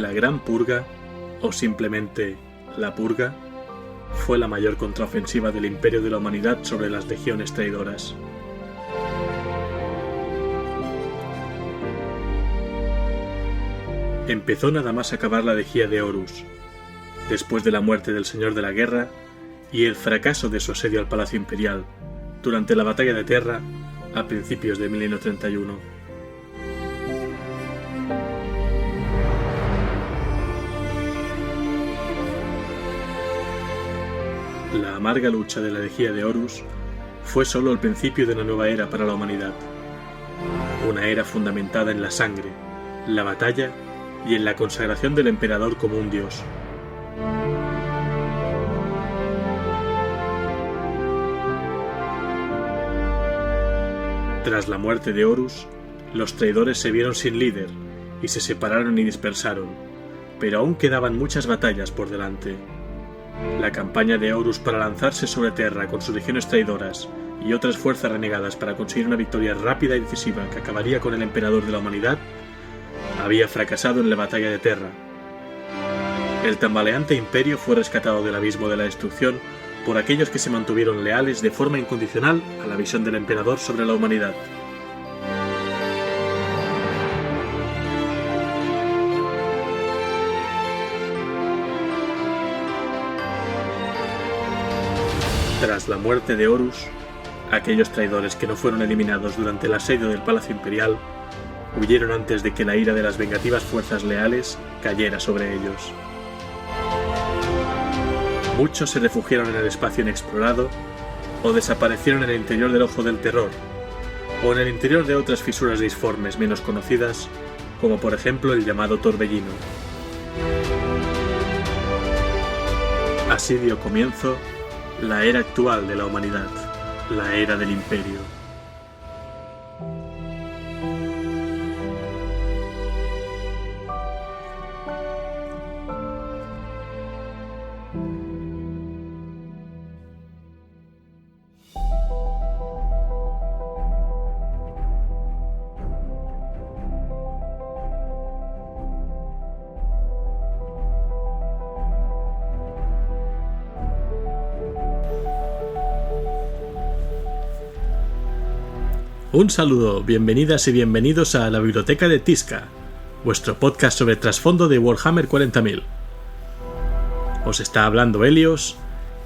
La Gran Purga, o simplemente La Purga, fue la mayor contraofensiva del Imperio de la Humanidad sobre las legiones traidoras. Empezó nada más acabar la herejía de Horus, después de la muerte del Señor de la Guerra y el fracaso de su asedio al Palacio Imperial durante la Batalla de Terra a principios de Milenio 31. La amarga lucha de la herejía de Horus fue solo el principio de una nueva era para la humanidad. Una era fundamentada en la sangre, la batalla y en la consagración del emperador como un dios. Tras la muerte de Horus, los traidores se vieron sin líder y se separaron y dispersaron, pero aún quedaban muchas batallas por delante. La campaña de Horus para lanzarse sobre Terra con sus legiones traidoras y otras fuerzas renegadas para conseguir una victoria rápida y decisiva que acabaría con el emperador de la humanidad había fracasado en la batalla de Terra. El tambaleante imperio fue rescatado del abismo de la destrucción por aquellos que se mantuvieron leales de forma incondicional a la visión del emperador sobre la humanidad. Tras la muerte de Horus, aquellos traidores que no fueron eliminados durante el asedio del Palacio Imperial huyeron antes de que la ira de las vengativas fuerzas leales cayera sobre ellos. Muchos se refugiaron en el espacio inexplorado o desaparecieron en el interior del Ojo del Terror o en el interior de otras fisuras disformes menos conocidas, como por ejemplo el llamado Torbellino. Así dio comienzo la era actual de la humanidad, la era del Imperio. Un saludo, bienvenidas y bienvenidos a la Biblioteca de Tizca, vuestro podcast sobre trasfondo de Warhammer 40.000. Os está hablando Helios,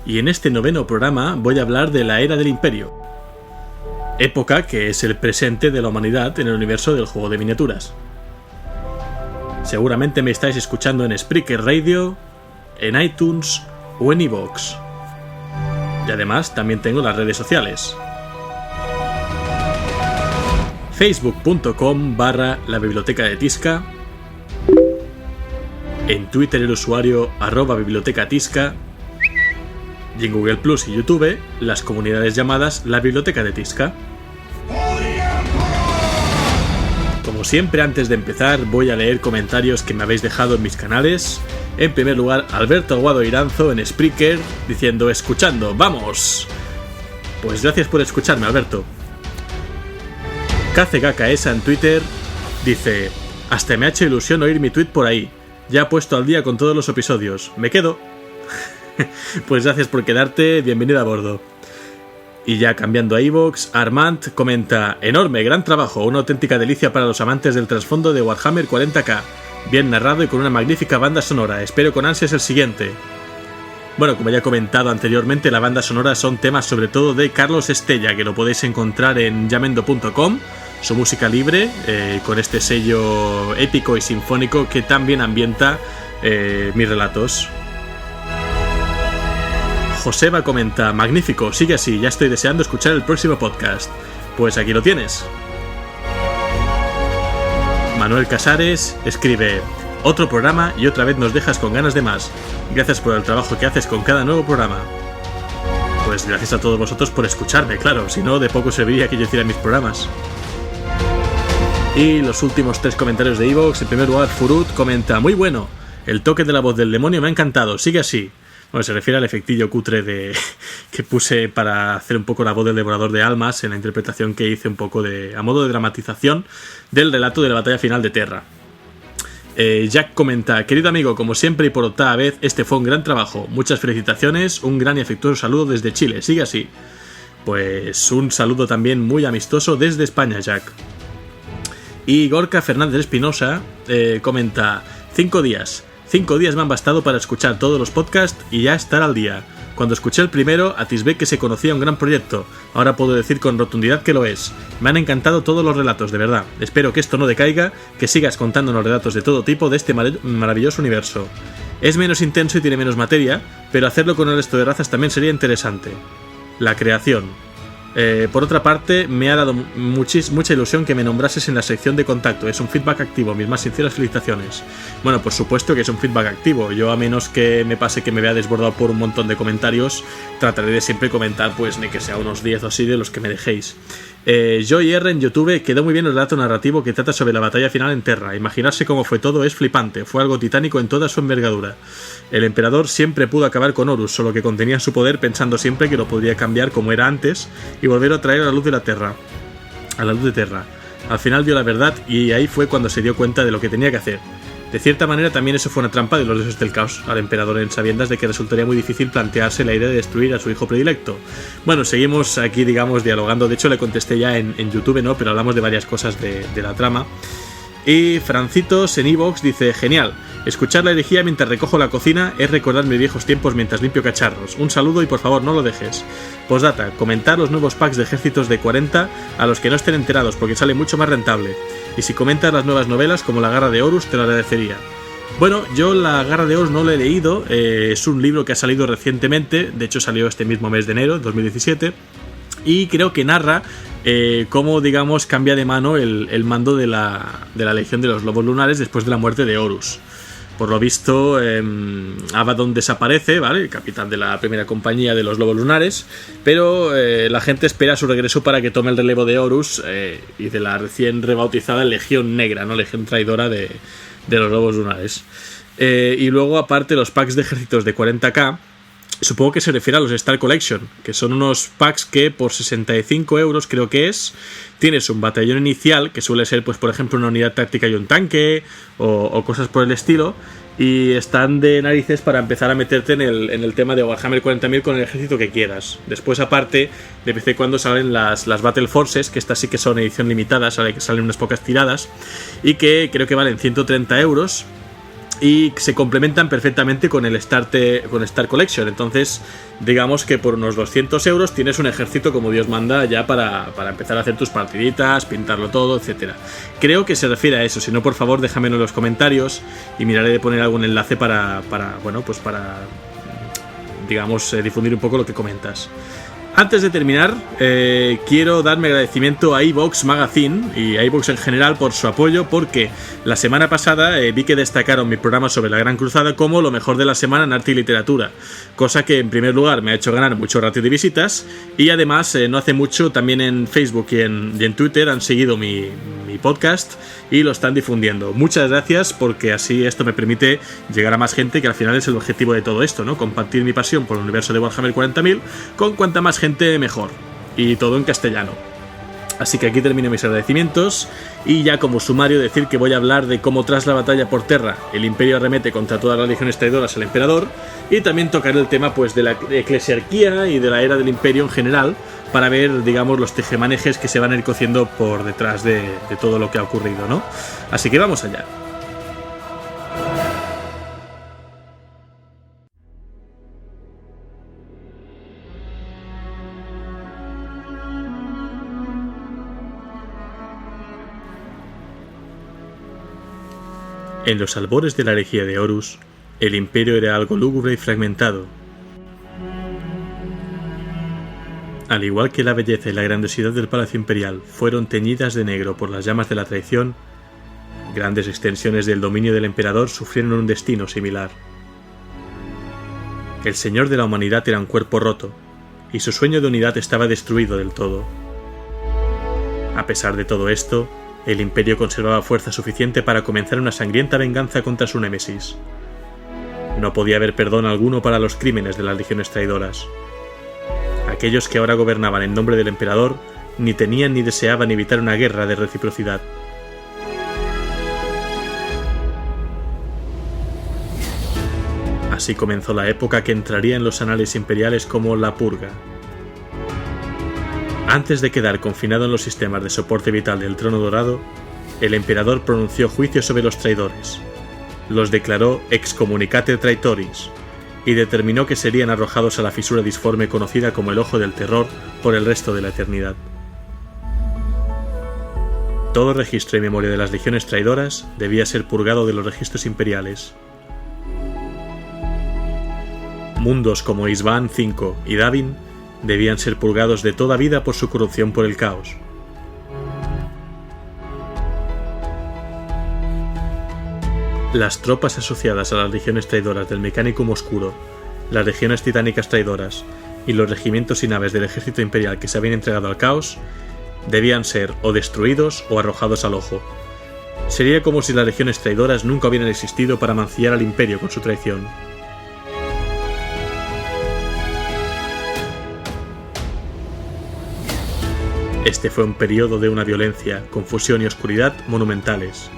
y en este 9º programa voy a hablar de la Era del Imperio, época que es el presente de la humanidad en el universo del juego de miniaturas. Seguramente me estáis escuchando en Spreaker Radio, en iTunes o en iVoox. Y además también tengo las redes sociales. Facebook.com/la biblioteca de Tizca, en Twitter el usuario @bibliotecatizca y en Google Plus y YouTube las comunidades llamadas la Biblioteca de Tizca. Como siempre, antes de empezar voy a leer comentarios que me habéis dejado en mis canales. En primer lugar, Alberto Aguado Iranzo en Spreaker diciendo escuchando, ¡vamos! Pues gracias por escucharme, Alberto. KCGKS en Twitter dice: hasta me ha hecho ilusión oír mi tweet por ahí. Ya he puesto al día con todos los episodios. ¿Me quedo? Pues gracias por quedarte, bienvenido a bordo. Y ya cambiando a iVoox, Armand comenta: enorme, gran trabajo, una auténtica delicia para los amantes del trasfondo de Warhammer 40k. Bien narrado y con una magnífica banda sonora. Espero con ansias el siguiente. Bueno, como ya he comentado anteriormente, la banda sonora son temas sobre todo de Carlos Estella, que lo podéis encontrar en yamendo.com, su música libre, con este sello épico y sinfónico que también ambienta mis relatos. Joseba comenta: magnífico, sigue así, ya estoy deseando escuchar el próximo podcast. Pues aquí lo tienes. Manuel Casares escribe: otro programa y otra vez nos dejas con ganas de más. Gracias por el trabajo que haces con cada nuevo programa. Pues gracias a todos vosotros por escucharme, claro, si no de poco serviría que yo hiciera mis programas. Y los últimos 3 comentarios de iVoox. En primer lugar, Furut comenta: muy bueno, el toque de la voz del demonio me ha encantado, sigue así. Bueno, se refiere al efectillo cutre que puse para hacer un poco la voz del devorador de almas en la interpretación que hice un poco a modo de dramatización del relato de la batalla final de Terra. Jack comenta: querido amigo, como siempre y por octava vez, este fue un gran trabajo. Muchas felicitaciones, un gran y afectuoso saludo desde Chile. Sigue así. Pues un saludo también muy amistoso desde España, Jack. Y Gorka Fernández Espinosa comenta: 5 días. 5 días me han bastado para escuchar todos los podcasts y ya estar al día. Cuando escuché el primero, atisbé que se conocía un gran proyecto. Ahora puedo decir con rotundidad que lo es. Me han encantado todos los relatos, de verdad. Espero que esto no decaiga, que sigas contándonos relatos de todo tipo de este maravilloso universo. Es menos intenso y tiene menos materia, pero hacerlo con el resto de razas también sería interesante. La creación. Por otra parte, me ha dado mucha ilusión que me nombrases en la sección de contacto. Es un feedback activo, mis más sinceras felicitaciones. Bueno, por supuesto que es un feedback activo. Yo, a menos que me pase que me vea desbordado por un montón de comentarios, trataré de siempre comentar, pues, ni que sea unos 10 o así de los que me dejéis. Joy R en YouTube: quedó muy bien el relato narrativo que trata sobre la batalla final en Terra. Imaginarse cómo fue todo es flipante, fue algo titánico en toda su envergadura. El emperador siempre pudo acabar con Horus, solo que contenía su poder pensando siempre que lo podría cambiar como era antes y volver a traer a la luz de Terra. Al final vio la verdad y ahí fue cuando se dio cuenta de lo que tenía que hacer. De cierta manera también eso fue una trampa de los dioses del caos al emperador, en sabiendas de que resultaría muy difícil plantearse la idea de destruir a su hijo predilecto. Bueno, seguimos aquí, digamos, dialogando. De hecho, le contesté ya en YouTube, ¿no? Pero hablamos de varias cosas de la trama. Y Francitos en iVoox dice: genial, escuchar la herejía mientras recojo la cocina es recordar mis viejos tiempos mientras limpio cacharros. Un saludo y por favor no lo dejes. Postdata: comentar los nuevos packs de ejércitos de 40 a los que no estén enterados, porque sale mucho más rentable. Y si comentas las nuevas novelas como La Garra de Horus, te lo agradecería. Bueno, yo La Garra de Horus no lo he leído, es un libro que ha salido recientemente, de hecho salió este mismo mes de enero, 2017, y creo que narra cómo, digamos, cambia de mano el mando de la Legión de los Lobos Lunares después de la muerte de Horus. Por lo visto, Abaddon desaparece, ¿vale? El capitán de la primera compañía de los Lobos Lunares, pero la gente espera su regreso para que tome el relevo de Horus y de la recién rebautizada Legión Negra, ¿no? Legión traidora de los Lobos Lunares. Y luego, aparte, los packs de ejércitos de 40k, supongo que se refiere a los Star Collection, que son unos packs que por 65 euros, creo que es, tienes un batallón inicial, que suele ser, pues por ejemplo, una unidad táctica y un tanque, o cosas por el estilo, y están de narices para empezar a meterte en el tema de Warhammer 40.000 con el ejército que quieras. Después, aparte, de vez en cuando salen las Battle Forces, que estas sí que son edición limitada, salen unas pocas tiradas, y que creo que valen 130 euros, y se complementan perfectamente con el Star Collection. Entonces, digamos que por unos 200 euros tienes un ejército como Dios manda ya para empezar a hacer tus partiditas, pintarlo todo, etcétera. Creo que se refiere a eso. Si no, por favor, déjamelo en los comentarios y miraré de poner algún enlace para digamos, difundir un poco lo que comentas. Antes de terminar, quiero darme agradecimiento a iVoox Magazine y a iVoox en general por su apoyo, porque la semana pasada vi que destacaron mi programa sobre la Gran Cruzada como lo mejor de la semana en arte y literatura, cosa que en primer lugar me ha hecho ganar mucho ratio de visitas, y además no hace mucho también en Facebook y en Twitter han seguido mi podcast y lo están difundiendo. Muchas gracias, porque así esto me permite llegar a más gente, que al final es el objetivo de todo esto, ¿no? Compartir mi pasión por el universo de Warhammer 40.000 con cuanta más gente mejor, y todo en castellano. Así que aquí termino mis agradecimientos, y ya como sumario decir que voy a hablar de cómo tras la batalla por Terra el Imperio arremete contra todas las legiones traidoras al Emperador, y también tocaré el tema, pues, de la eclesiarquía y de la era del Imperio en general, para ver, digamos, los tejemanejes que se van a ir cociendo por detrás de todo lo que ha ocurrido, ¿no? Así que vamos allá. En los albores de la herejía de Horus, el imperio era algo lúgubre y fragmentado. Al igual que la belleza y la grandiosidad del palacio imperial fueron teñidas de negro por las llamas de la traición, grandes extensiones del dominio del emperador sufrieron un destino similar. El señor de la humanidad era un cuerpo roto, y su sueño de unidad estaba destruido del todo. A pesar de todo esto, el imperio conservaba fuerza suficiente para comenzar una sangrienta venganza contra su némesis. No podía haber perdón alguno para los crímenes de las legiones traidoras. Aquellos que ahora gobernaban en nombre del emperador ni tenían ni deseaban evitar una guerra de reciprocidad. Así comenzó la época que entraría en los anales imperiales como la Purga. Antes de quedar confinado en los sistemas de soporte vital del Trono Dorado, el emperador pronunció juicio sobre los traidores. Los declaró excommunicate traitoris y determinó que serían arrojados a la fisura disforme conocida como el Ojo del Terror por el resto de la eternidad. Todo registro y memoria de las legiones traidoras debía ser purgado de los registros imperiales. Mundos como Isban V y Davin debían ser purgados de toda vida por su corrupción por el caos. Las tropas asociadas a las legiones traidoras del Mechanicum Oscuro, las legiones titánicas traidoras y los regimientos y naves del ejército imperial que se habían entregado al caos debían ser o destruidos o arrojados al ojo. Sería como si las legiones traidoras nunca hubieran existido para mancillar al imperio con su traición. Este fue un periodo de una violencia, confusión y oscuridad monumentales.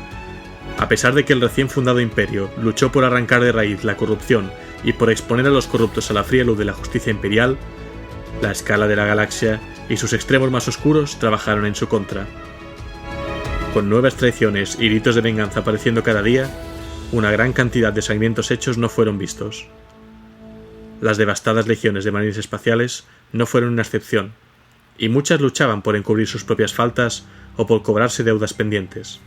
A pesar de que el recién fundado imperio luchó por arrancar de raíz la corrupción y por exponer a los corruptos a la fría luz de la justicia imperial, la escala de la galaxia y sus extremos más oscuros trabajaron en su contra. Con nuevas traiciones y ritos de venganza apareciendo cada día, una gran cantidad de sangrientos hechos no fueron vistos. Las devastadas legiones de marines espaciales no fueron una excepción, y muchas luchaban por encubrir sus propias faltas o por cobrarse deudas pendientes.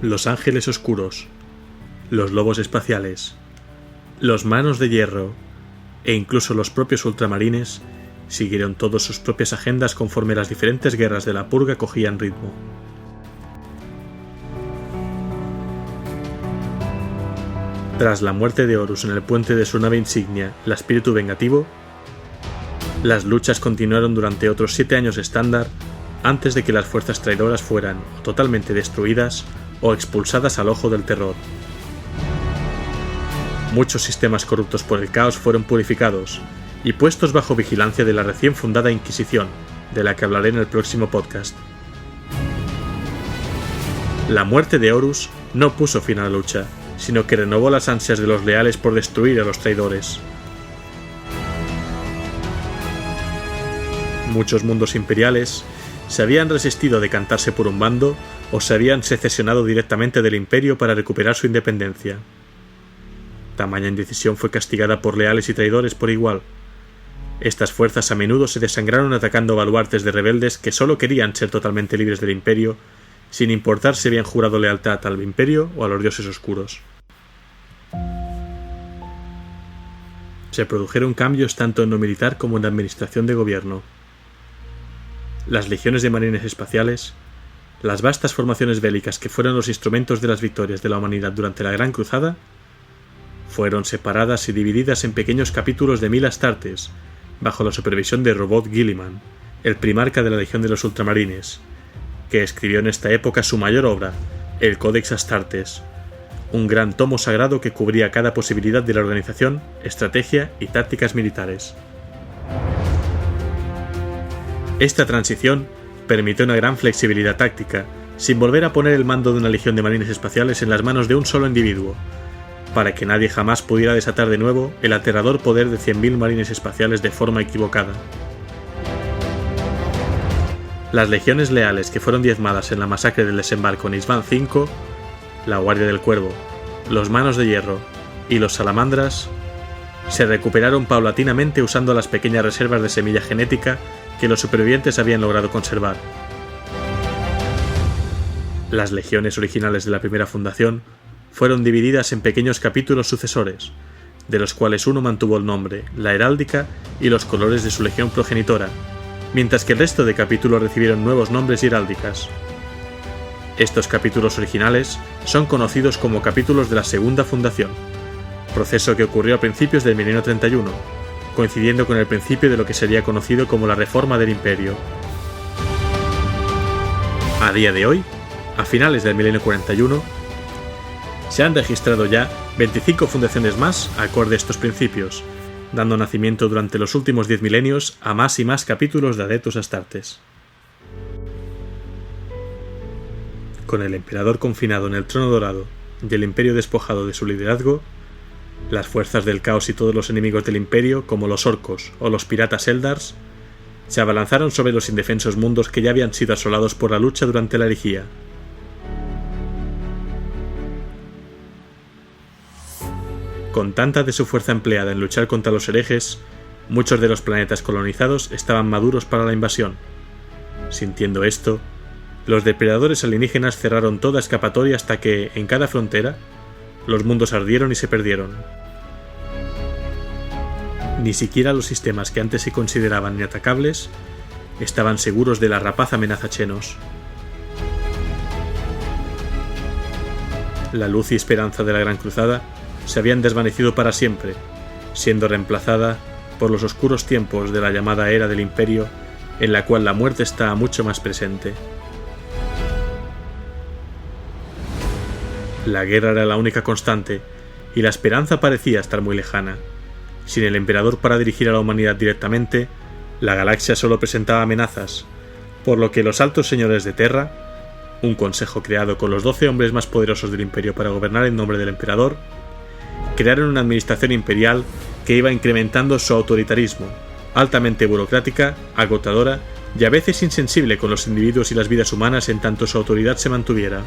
Los ángeles oscuros, los lobos espaciales, los manos de hierro e incluso los propios ultramarines siguieron todas sus propias agendas conforme las diferentes guerras de la Purga cogían ritmo. Tras la muerte de Horus en el puente de su nave insignia, el Espíritu Vengativo, las luchas continuaron durante otros 7 años estándar antes de que las fuerzas traidoras fueran o totalmente destruidas o expulsadas al Ojo del Terror. Muchos sistemas corruptos por el caos fueron purificados y puestos bajo vigilancia de la recién fundada Inquisición, de la que hablaré en el próximo podcast. La muerte de Horus no puso fin a la lucha, sino que renovó las ansias de los leales por destruir a los traidores. Muchos mundos imperiales se habían resistido a decantarse por un bando o se habían secesionado directamente del imperio para recuperar su independencia. Tamaña indecisión fue castigada por leales y traidores por igual. Estas fuerzas a menudo se desangraron atacando baluartes de rebeldes que solo querían ser totalmente libres del imperio, sin importar si habían jurado lealtad al imperio o a los dioses oscuros. Se produjeron cambios tanto en lo militar como en la administración de gobierno. Las legiones de marines espaciales, las vastas formaciones bélicas que fueron los instrumentos de las victorias de la humanidad durante la Gran Cruzada, fueron separadas y divididas en pequeños capítulos de 1000 astartes, bajo la supervisión de Robot Guilliman, el primarca de la Legión de los Ultramarines, que escribió en esta época su mayor obra, el Codex Astartes, un gran tomo sagrado que cubría cada posibilidad de la organización, estrategia y tácticas militares. Esta transición permitió una gran flexibilidad táctica, sin volver a poner el mando de una legión de marines espaciales en las manos de un solo individuo, para que nadie jamás pudiera desatar de nuevo el aterrador poder de 100.000 marines espaciales de forma equivocada. Las legiones leales que fueron diezmadas en la masacre del desembarco en Isban V, la Guardia del Cuervo, los Manos de Hierro y los Salamandras, se recuperaron paulatinamente usando las pequeñas reservas de semilla genética que los supervivientes habían logrado conservar. Las legiones originales de la primera fundación fueron divididas en pequeños capítulos sucesores, de los cuales uno mantuvo el nombre, la heráldica y los colores de su legión progenitora, mientras que el resto de capítulos recibieron nuevos nombres y heráldicas. Estos capítulos originales son conocidos como capítulos de la Segunda Fundación, proceso que ocurrió a principios del milenio 31, coincidiendo con el principio de lo que sería conocido como la Reforma del Imperio. A día de hoy, a finales del milenio 41, se han registrado ya 25 fundaciones más acorde a estos principios, dando nacimiento durante los últimos 10 milenios a más y más capítulos de Adeptus Astartes. Con el emperador confinado en el Trono Dorado y el Imperio despojado de su liderazgo, las fuerzas del caos y todos los enemigos del Imperio, como los orcos o los piratas Eldars, se abalanzaron sobre los indefensos mundos que ya habían sido asolados por la lucha durante la herejía. Con tanta de su fuerza empleada en luchar contra los herejes, muchos de los planetas colonizados estaban maduros para la invasión. Sintiendo esto, los depredadores alienígenas cerraron toda escapatoria hasta que, en cada frontera, los mundos ardieron y se perdieron. Ni siquiera los sistemas que antes se consideraban inatacables estaban seguros de la rapaz amenaza Xenos. La luz y esperanza de la Gran Cruzada se habían desvanecido para siempre, siendo reemplazada por los oscuros tiempos de la llamada Era del Imperio, en la cual la muerte está mucho más presente. La guerra era la única constante, y la esperanza parecía estar muy lejana. Sin el emperador para dirigir a la humanidad directamente, la galaxia solo presentaba amenazas, por lo que los altos señores de Terra, un consejo creado con los 12 hombres más poderosos del imperio para gobernar en nombre del emperador, crearon una administración imperial que iba incrementando su autoritarismo, altamente burocrática, agotadora y a veces insensible con los individuos y las vidas humanas en tanto su autoridad se mantuviera.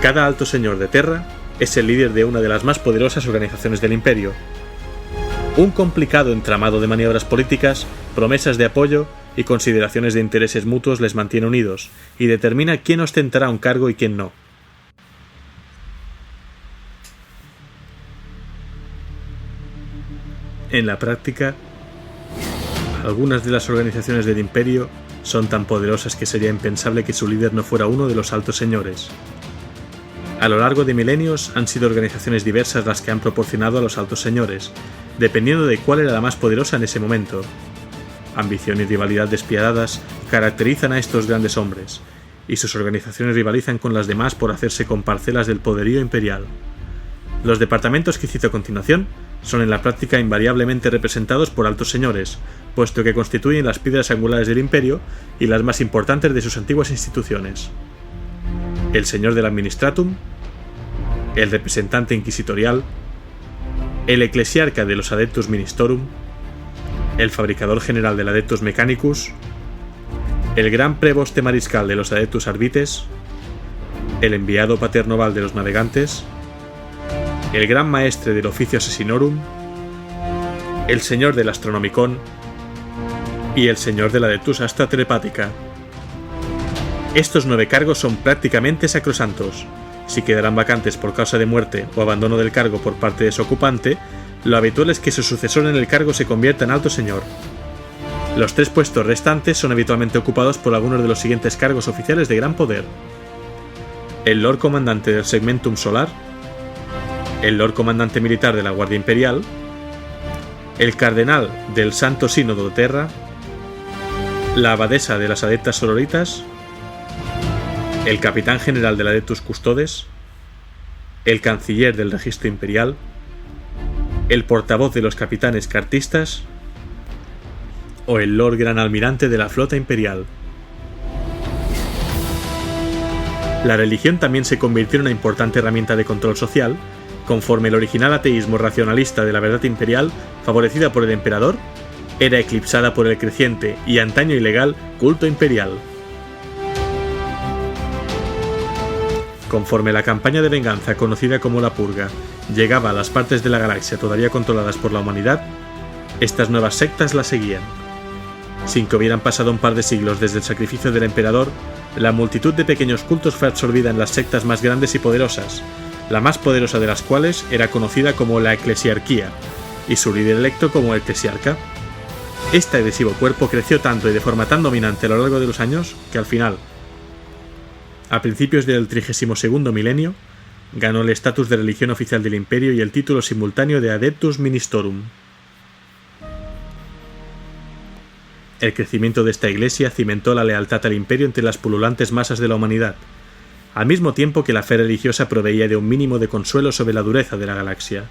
Cada alto señor de Terra es el líder de una de las más poderosas organizaciones del imperio. Un complicado entramado de maniobras políticas, promesas de apoyo y consideraciones de intereses mutuos les mantiene unidos y determina quién ostentará un cargo y quién no. En la práctica, algunas de las organizaciones del imperio son tan poderosas que sería impensable que su líder no fuera uno de los altos señores. A lo largo de milenios han sido organizaciones diversas las que han proporcionado a los altos señores, dependiendo de cuál era la más poderosa en ese momento. Ambición y rivalidad despiadadas caracterizan a estos grandes hombres, y sus organizaciones rivalizan con las demás por hacerse con parcelas del poderío imperial. Los departamentos que cito a continuación son en la práctica invariablemente representados por altos señores, puesto que constituyen las piedras angulares del imperio y las más importantes de sus antiguas instituciones. El señor del Administratum, el representante inquisitorial, el eclesiarca de los Adeptus Ministorum, el fabricador general del Adeptus Mechanicus, el gran preboste mariscal de los Adeptus Arbites, el enviado paternoval de los navegantes, el gran maestre del Officio Assassinorum, el señor del Astronomicon y el señor del Adeptus Astra Telepática. Estos 9 cargos son prácticamente sacrosantos. Si quedarán vacantes por causa de muerte o abandono del cargo por parte de su ocupante, lo habitual es que su sucesor en el cargo se convierta en alto señor. Los 3 puestos restantes son habitualmente ocupados por algunos de los siguientes cargos oficiales de gran poder: el Lord Comandante del Segmentum Solar, el Lord Comandante Militar de la Guardia Imperial, el Cardenal del Santo Sínodo de Terra, la Abadesa de las Adeptas Sororitas, el Capitán General del Adeptus Custodes, el Canciller del Registro Imperial, el Portavoz de los Capitanes Cartistas o el Lord Gran Almirante de la Flota Imperial. La religión también se convirtió en una importante herramienta de control social, conforme el original ateísmo racionalista de la verdad imperial, favorecida por el emperador, era eclipsada por el creciente y antaño ilegal culto imperial. Conforme la campaña de venganza conocida como la Purga llegaba a las partes de la galaxia todavía controladas por la humanidad, estas nuevas sectas la seguían. Sin que hubieran pasado un par de siglos desde el sacrificio del emperador, la multitud de pequeños cultos fue absorbida en las sectas más grandes y poderosas, la más poderosa de las cuales era conocida como la Eclesiarquía, y su líder electo como el Eclesiarca. Este agresivo cuerpo creció tanto y de forma tan dominante a lo largo de los años que al final, a principios del 32º milenio, ganó el estatus de religión oficial del imperio y el título simultáneo de Adeptus Ministorum. El crecimiento de esta iglesia cimentó la lealtad al imperio entre las pululantes masas de la humanidad, al mismo tiempo que la fe religiosa proveía de un mínimo de consuelo sobre la dureza de la galaxia.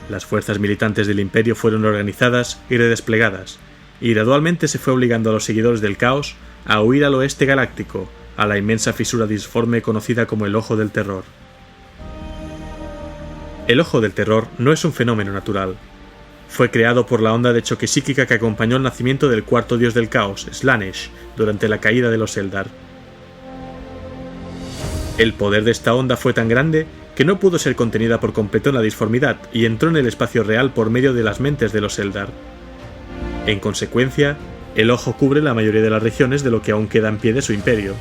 Las fuerzas militantes del imperio fueron organizadas y redesplegadas, y gradualmente se fue obligando a los seguidores del caos a huir al oeste galáctico, a la inmensa fisura disforme conocida como el Ojo del Terror. El Ojo del Terror no es un fenómeno natural. Fue creado por la onda de choque psíquica que acompañó el nacimiento del cuarto dios del caos, Slaanesh, durante la caída de los Eldar. El poder de esta onda fue tan grande que no pudo ser contenida por completo en la disformidad y entró en el espacio real por medio de las mentes de los Eldar. En consecuencia, el ojo cubre la mayoría de las regiones de lo que aún queda en pie de su imperio.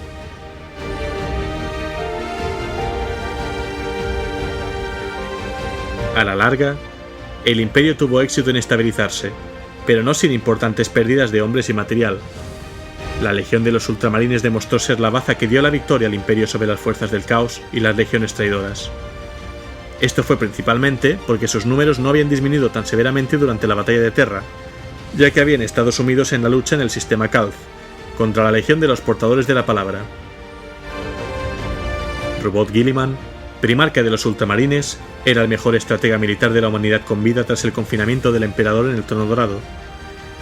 A la larga, el imperio tuvo éxito en estabilizarse, pero no sin importantes pérdidas de hombres y material. La Legión de los Ultramarines demostró ser la baza que dio la victoria al imperio sobre las fuerzas del caos y las legiones traidoras. Esto fue principalmente porque sus números no habían disminuido tan severamente durante la batalla de Terra, ya que habían estado sumidos en la lucha en el sistema Calth, contra la Legión de los Portadores de la Palabra. Robot Guilliman, primarca de los Ultramarines, era el mejor estratega militar de la humanidad con vida tras el confinamiento del Emperador en el Trono Dorado,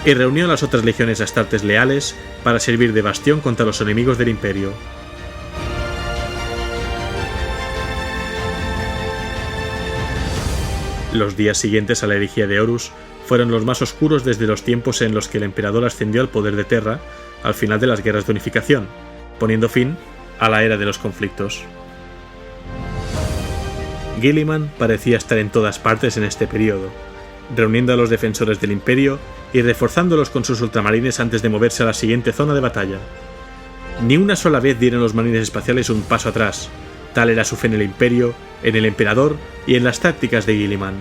y reunió a las otras legiones astartes leales para servir de bastión contra los enemigos del Imperio. Los días siguientes a la herejía de Horus fueron los más oscuros desde los tiempos en los que el Emperador ascendió al poder de Terra al final de las guerras de unificación, poniendo fin a la era de los conflictos. Guilliman parecía estar en todas partes en este periodo, reuniendo a los defensores del Imperio y reforzándolos con sus ultramarines antes de moverse a la siguiente zona de batalla. Ni una sola vez dieron los marines espaciales un paso atrás, tal era su fe en el Imperio, en el Emperador y en las tácticas de Guilliman.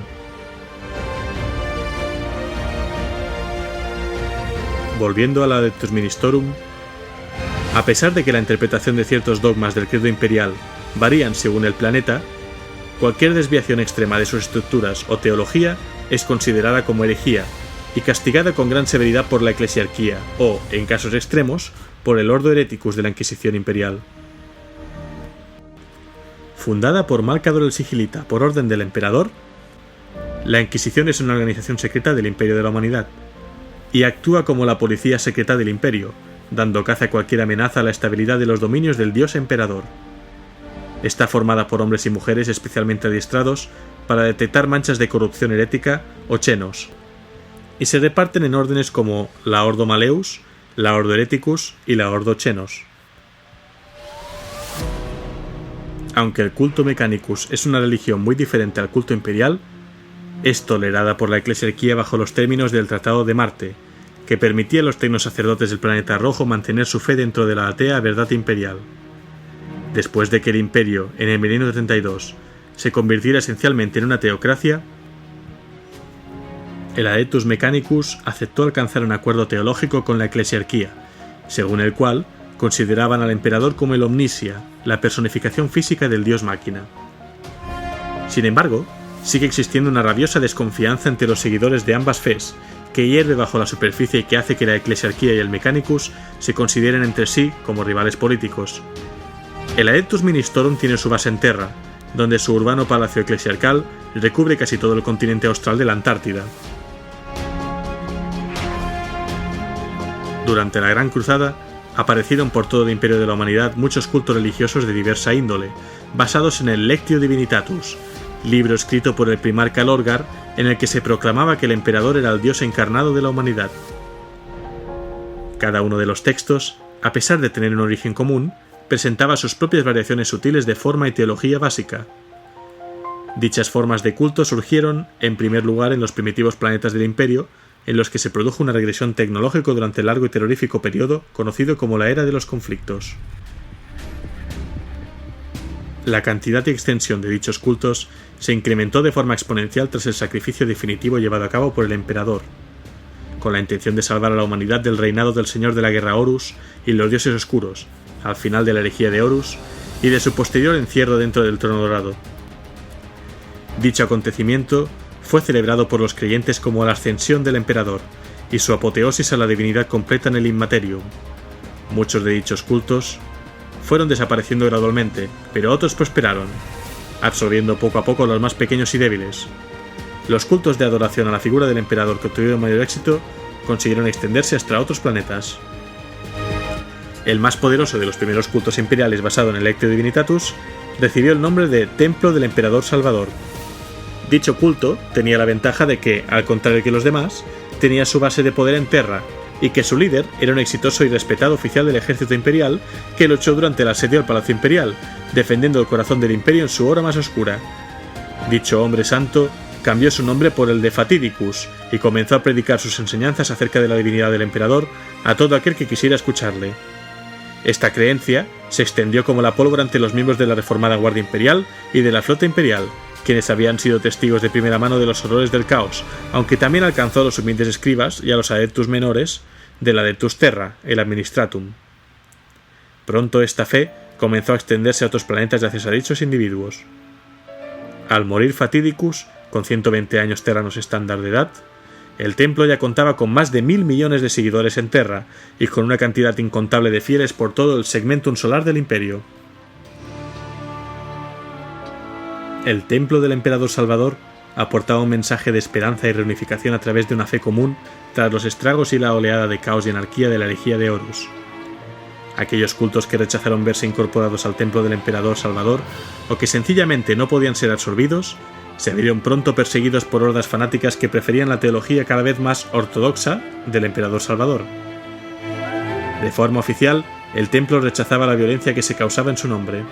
Volviendo a la Adeptus Ministorum, a pesar de que la interpretación de ciertos dogmas del credo imperial varían según el planeta, cualquier desviación extrema de sus estructuras o teología es considerada como herejía y castigada con gran severidad por la eclesiarquía o, en casos extremos, por el Ordo Hereticus de la Inquisición Imperial. Fundada por Malcador el Sigilita por orden del Emperador, la Inquisición es una organización secreta del Imperio de la Humanidad y actúa como la policía secreta del Imperio, dando caza a cualquier amenaza a la estabilidad de los dominios del Dios Emperador. Está formada por hombres y mujeres especialmente adiestrados para detectar manchas de corrupción herética o chenos, y se reparten en órdenes como la Ordo Maleus, la Ordo Hereticus y la Ordo Chenos. Aunque el culto Mechanicus es una religión muy diferente al culto imperial, es tolerada por la eclesiarquía bajo los términos del Tratado de Marte, que permitía a los tecnosacerdotes del planeta rojo mantener su fe dentro de la atea verdad imperial. Después de que el Imperio, en el milenio 32, se convirtiera esencialmente en una teocracia, el Adeptus Mechanicus aceptó alcanzar un acuerdo teológico con la eclesiarquía, según el cual consideraban al emperador como el Omnisia, la personificación física del dios máquina. Sin embargo, sigue existiendo una rabiosa desconfianza entre los seguidores de ambas fes, que hierve bajo la superficie y que hace que la eclesiarquía y el Mechanicus se consideren entre sí como rivales políticos. El Adeptus Ministorum tiene su base en Terra, donde su urbano palacio eclesiarcal recubre casi todo el continente austral de la Antártida. Durante la Gran Cruzada, aparecieron por todo el Imperio de la Humanidad muchos cultos religiosos de diversa índole, basados en el Lectio Divinitatus, libro escrito por el primarca Lorgar, en el que se proclamaba que el emperador era el dios encarnado de la humanidad. Cada uno de los textos, a pesar de tener un origen común, presentaba sus propias variaciones sutiles de forma y teología básica. Dichas formas de culto surgieron, en primer lugar, en los primitivos planetas del Imperio, en los que se produjo una regresión tecnológica durante el largo y terrorífico periodo conocido como la Era de los Conflictos. La cantidad y extensión de dichos cultos se incrementó de forma exponencial tras el sacrificio definitivo llevado a cabo por el emperador, con la intención de salvar a la humanidad del reinado del Señor de la Guerra Horus y los dioses oscuros, al final de la herejía de Horus, y de su posterior encierro dentro del Trono Dorado. Dicho acontecimiento fue celebrado por los creyentes como la ascensión del emperador y su apoteosis a la divinidad completa en el Immaterium. Muchos de dichos cultos fueron desapareciendo gradualmente, pero otros prosperaron, absorbiendo poco a poco a los más pequeños y débiles. Los cultos de adoración a la figura del emperador que obtuvieron mayor éxito consiguieron extenderse hasta otros planetas. el más poderoso de los primeros cultos imperiales basado en el Lectio Divinitatus, recibió el nombre de Templo del Emperador Salvador. Dicho culto tenía la ventaja de que, al contrario que los demás, tenía su base de poder en Terra, y que su líder era un exitoso y respetado oficial del ejército imperial que luchó durante el asedio al Palacio Imperial, defendiendo el corazón del imperio en su hora más oscura. Dicho hombre santo cambió su nombre por el de Fatidicus y comenzó a predicar sus enseñanzas acerca de la divinidad del emperador a todo aquel que quisiera escucharle. Esta creencia se extendió como la pólvora ante los miembros de la reformada Guardia Imperial y de la Flota Imperial, quienes habían sido testigos de primera mano de los horrores del caos, aunque también alcanzó a los humildes escribas y a los adeptus menores del Adeptus Terra, el Administratum. Pronto esta fe comenzó a extenderse a otros planetas gracias a dichos individuos. Al morir Fatidicus, con 120 años terranos estándar de edad, el templo ya contaba con más de 1.000 millones de seguidores en Terra y con una cantidad incontable de fieles por todo el segmentum solar del imperio. El templo del Emperador Salvador aportaba un mensaje de esperanza y reunificación a través de una fe común tras los estragos y la oleada de caos y anarquía de la herejía de Horus. Aquellos cultos que rechazaron verse incorporados al templo del Emperador Salvador o que sencillamente no podían ser absorbidos, se vieron pronto perseguidos por hordas fanáticas que preferían la teología cada vez más ortodoxa del Emperador Salvador. De forma oficial, el templo rechazaba la violencia que se causaba en su nombre.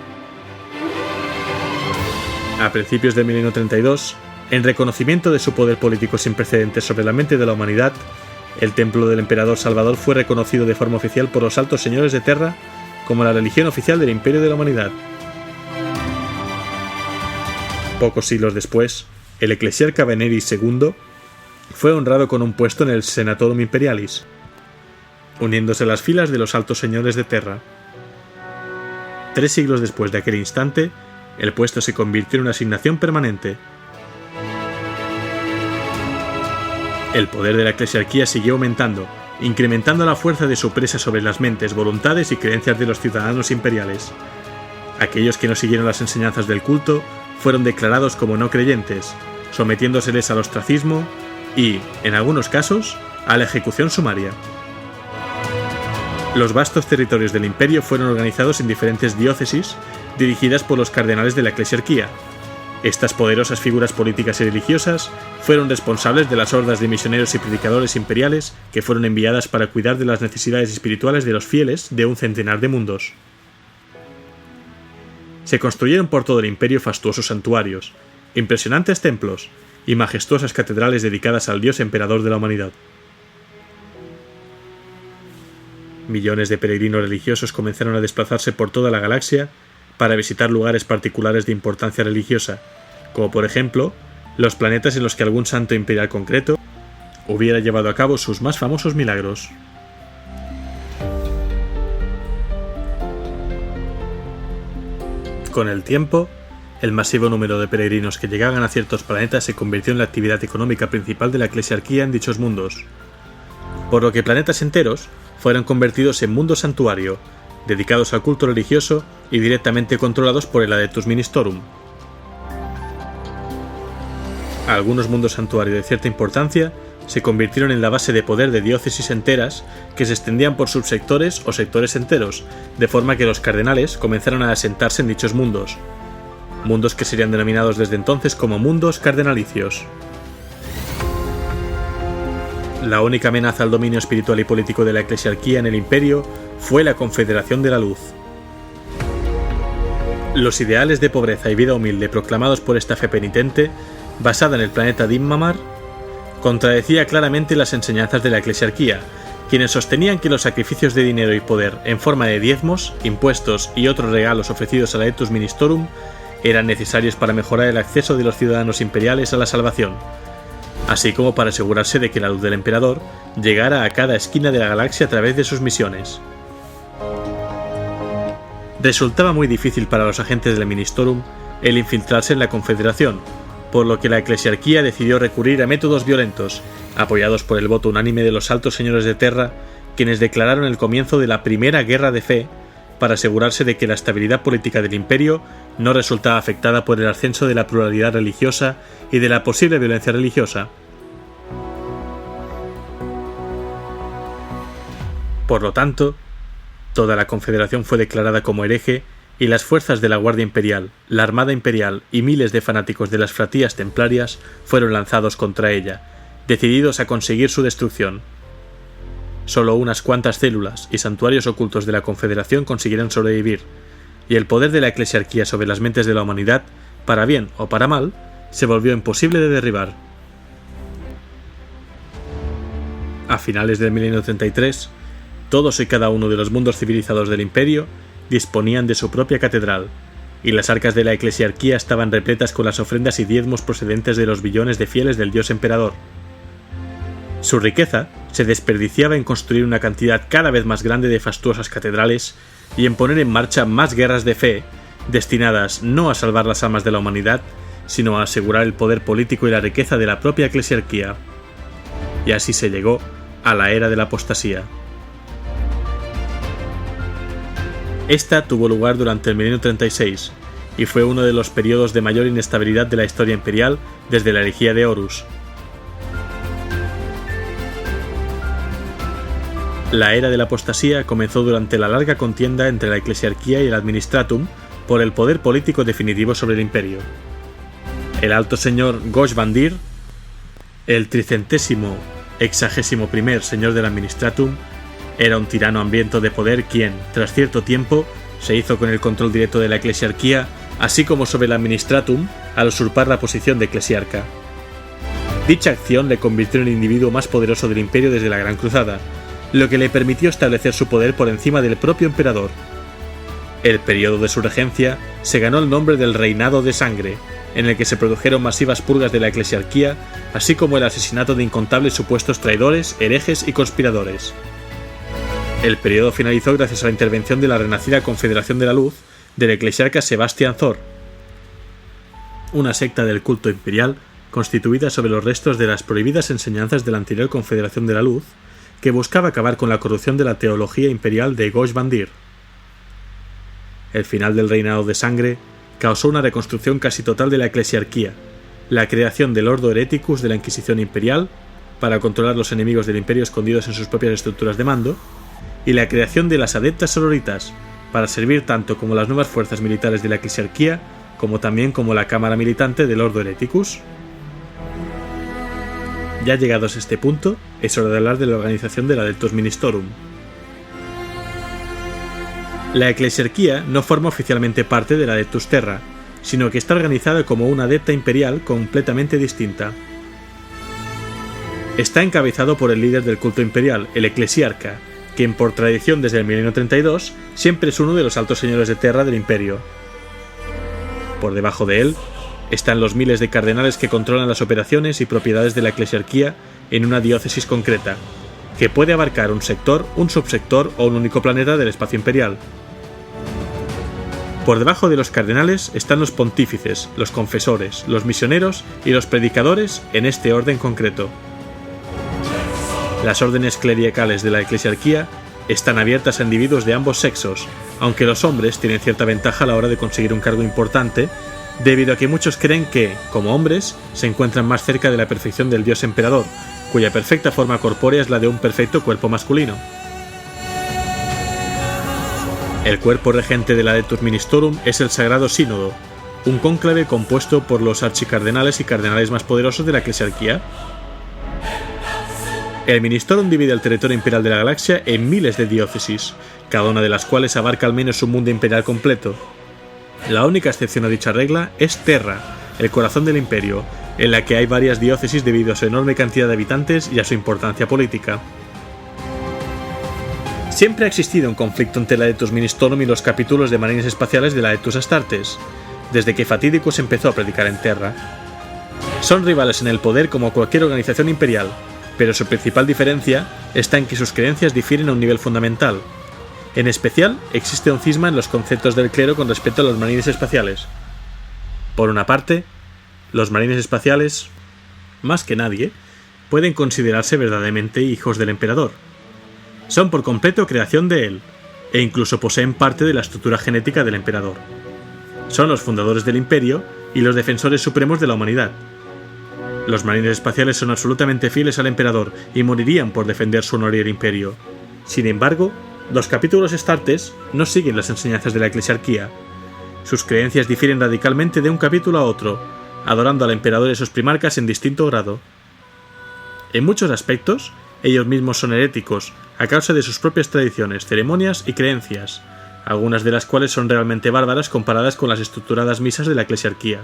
A principios de 1932, en reconocimiento de su poder político sin precedentes sobre la mente de la humanidad, el templo del Emperador Salvador fue reconocido de forma oficial por los altos señores de Terra como la religión oficial del Imperio de la Humanidad. Pocos siglos después, el eclesiarca Veneris II fue honrado con un puesto en el Senatorum Imperialis, uniéndose a las filas de los altos señores de Terra. 3 siglos después de aquel instante, el puesto se convirtió en una asignación permanente. El poder de la eclesiarquía siguió aumentando, incrementando la fuerza de su presa sobre las mentes, voluntades y creencias de los ciudadanos imperiales. Aquellos que no siguieron las enseñanzas del culto fueron declarados como no creyentes, sometiéndoseles al ostracismo y, en algunos casos, a la ejecución sumaria. Los vastos territorios del imperio fueron organizados en diferentes diócesis dirigidas por los cardenales de la eclesiarquía. Estas poderosas figuras políticas y religiosas fueron responsables de las hordas de misioneros y predicadores imperiales que fueron enviadas para cuidar de las necesidades espirituales de los fieles de un centenar de mundos. Se construyeron por todo el imperio fastuosos santuarios, impresionantes templos y majestuosas catedrales dedicadas al Dios emperador de la humanidad. Millones de peregrinos religiosos comenzaron a desplazarse por toda la galaxia para visitar lugares particulares de importancia religiosa, como por ejemplo los planetas en los que algún santo imperial concreto hubiera llevado a cabo sus más famosos milagros. Con el tiempo, el masivo número de peregrinos que llegaban a ciertos planetas se convirtió en la actividad económica principal de la eclesiarquía en dichos mundos, por lo que planetas enteros fueron convertidos en mundos santuario, dedicados al culto religioso y directamente controlados por el Adeptus Ministorum. Algunos mundos santuario de cierta importancia se convirtieron en la base de poder de diócesis enteras que se extendían por subsectores o sectores enteros, de forma que los cardenales comenzaron a asentarse en dichos mundos que serían denominados desde entonces como mundos cardenalicios. La única amenaza al dominio espiritual y político de la eclesiarquía en el imperio fue la Confederación de la Luz. Los ideales de pobreza y vida humilde proclamados por esta fe penitente, basada en el planeta Dimmamar, contradecía claramente las enseñanzas de la eclesiarquía, quienes sostenían que los sacrificios de dinero y poder en forma de diezmos, impuestos y otros regalos ofrecidos al Adeptus Ministorum eran necesarios para mejorar el acceso de los ciudadanos imperiales a la salvación, así como para asegurarse de que la luz del emperador llegara a cada esquina de la galaxia a través de sus misiones. Resultaba muy difícil para los agentes del Ministorum el infiltrarse en la Confederación, por lo que la eclesiarquía decidió recurrir a métodos violentos, apoyados por el voto unánime de los altos señores de Terra, quienes declararon el comienzo de la primera guerra de fe para asegurarse de que la estabilidad política del imperio no resultaba afectada por el ascenso de la pluralidad religiosa y de la posible violencia religiosa. Por lo tanto, Toda la Confederación fue declarada como hereje y las fuerzas de la Guardia Imperial, la Armada Imperial y miles de fanáticos de las Fratías Templarias fueron lanzados contra ella, decididos a conseguir su destrucción. Solo unas cuantas células y santuarios ocultos de la Confederación consiguieron sobrevivir, y el poder de la eclesiarquía sobre las mentes de la humanidad, para bien o para mal, se volvió imposible de derribar. A finales del milenio 33, todos y cada uno de los mundos civilizados del Imperio disponían de su propia catedral, y las arcas de la eclesiarquía estaban repletas con las ofrendas y diezmos procedentes de los billones de fieles del dios emperador. Su riqueza se desperdiciaba en construir una cantidad cada vez más grande de fastuosas catedrales y en poner en marcha más guerras de fe, destinadas no a salvar las almas de la humanidad, sino a asegurar el poder político y la riqueza de la propia eclesiarquía. Y así se llegó a la era de la apostasía. Esta tuvo lugar durante el milenio 36 y fue uno de los periodos de mayor inestabilidad de la historia imperial desde la herejía de Horus. La era de la apostasía comenzó durante la larga contienda entre la eclesiarquía y el administratum por el poder político definitivo sobre el imperio. El alto señor Gosh Bandir, el 361º señor del administratum, era un tirano hambriento de poder quien, tras cierto tiempo, se hizo con el control directo de la eclesiarquía, así como sobre el administratum, al usurpar la posición de eclesiarca. Dicha acción le convirtió en el individuo más poderoso del imperio desde la Gran Cruzada, lo que le permitió establecer su poder por encima del propio emperador. El periodo de su regencia se ganó el nombre del Reinado de Sangre, en el que se produjeron masivas purgas de la eclesiarquía, así como el asesinato de incontables supuestos traidores, herejes y conspiradores. El periodo finalizó gracias a la intervención de la renacida Confederación de la Luz del eclesiarca Sebastian Thor, una secta del culto imperial constituida sobre los restos de las prohibidas enseñanzas de la anterior Confederación de la Luz, que buscaba acabar con la corrupción de la teología imperial de Gosh Bandir. El final del Reinado de Sangre causó una reconstrucción casi total de la eclesiarquía, la creación del Ordo Hereticus de la Inquisición Imperial, para controlar los enemigos del imperio escondidos en sus propias estructuras de mando, y la creación de las Adeptas Sororitas, para servir tanto como las nuevas fuerzas militares de la eclesiarquía, como también como la cámara militante del Ordo Hereticus. Ya llegados a este punto, es hora de hablar de la organización del Adeptus Ministorum. La eclesiarquía no forma oficialmente parte del Adeptus Terra, sino que está organizada como una adepta imperial completamente distinta. Está encabezado por el líder del culto imperial, el eclesiarca, quien por tradición desde el milenio 32 siempre es uno de los altos señores de Terra del imperio. Por debajo de él están los miles de cardenales que controlan las operaciones y propiedades de la eclesiarquía en una diócesis concreta, que puede abarcar un sector, un subsector o un único planeta del espacio imperial. Por debajo de los cardenales están los pontífices, los confesores, los misioneros y los predicadores en este orden concreto. Las órdenes clericales de la eclesiarquía están abiertas a individuos de ambos sexos, aunque los hombres tienen cierta ventaja a la hora de conseguir un cargo importante, debido a que muchos creen que, como hombres, se encuentran más cerca de la perfección del dios emperador, cuya perfecta forma corpórea es la de un perfecto cuerpo masculino. El cuerpo regente del Adeptus Ministorum es el Sagrado Sínodo, un cónclave compuesto por los archicardenales y cardenales más poderosos de la eclesiarquía. El Ministorum divide el territorio imperial de la galaxia en miles de diócesis, cada una de las cuales abarca al menos un mundo imperial completo. La única excepción a dicha regla es Terra, el corazón del imperio, en la que hay varias diócesis debido a su enorme cantidad de habitantes y a su importancia política. Siempre ha existido un conflicto entre el Adeptus Ministorum y los capítulos de marines espaciales del Adeptus Astartes, desde que Fatidicus empezó a predicar en Terra. Son rivales en el poder como cualquier organización imperial, pero su principal diferencia está en que sus creencias difieren a un nivel fundamental. En especial, existe un cisma en los conceptos del clero con respecto a los marines espaciales. Por una parte, los marines espaciales, más que nadie, pueden considerarse verdaderamente hijos del emperador. Son por completo creación de él, e incluso poseen parte de la estructura genética del emperador. Son los fundadores del imperio y los defensores supremos de la humanidad. Los marines espaciales son absolutamente fieles al emperador y morirían por defender su honor y el imperio. Sin embargo, Los capítulos Astartes no siguen las enseñanzas de la eclesiarquía. Sus creencias difieren radicalmente de un capítulo a otro, adorando al emperador y sus primarcas en distinto grado. En muchos aspectos, ellos mismos son heréticos a causa de sus propias tradiciones, ceremonias y creencias, algunas de las cuales son realmente bárbaras comparadas con las estructuradas misas de la eclesiarquía.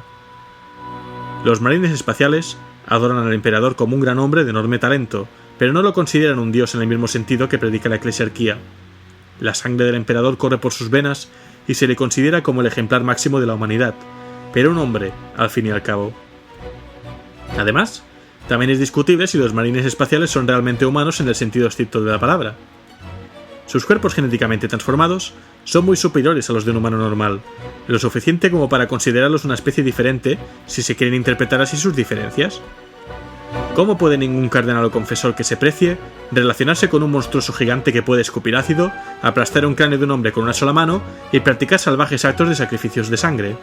Los marines espaciales adoran al emperador como un gran hombre de enorme talento, pero no lo consideran un dios en el mismo sentido que predica la eclesiarquía. La sangre del emperador corre por sus venas y se le considera como el ejemplar máximo de la humanidad, pero un hombre, al fin y al cabo. Además, también es discutible si los marines espaciales son realmente humanos en el sentido estricto de la palabra. Sus cuerpos genéticamente transformados son muy superiores a los de un humano normal, lo suficiente como para considerarlos una especie diferente si se quieren interpretar así sus diferencias. ¿Cómo puede ningún cardenal o confesor que se precie relacionarse con un monstruoso gigante que puede escupir ácido, aplastar un cráneo de un hombre con una sola mano y practicar salvajes actos de sacrificios de sangre?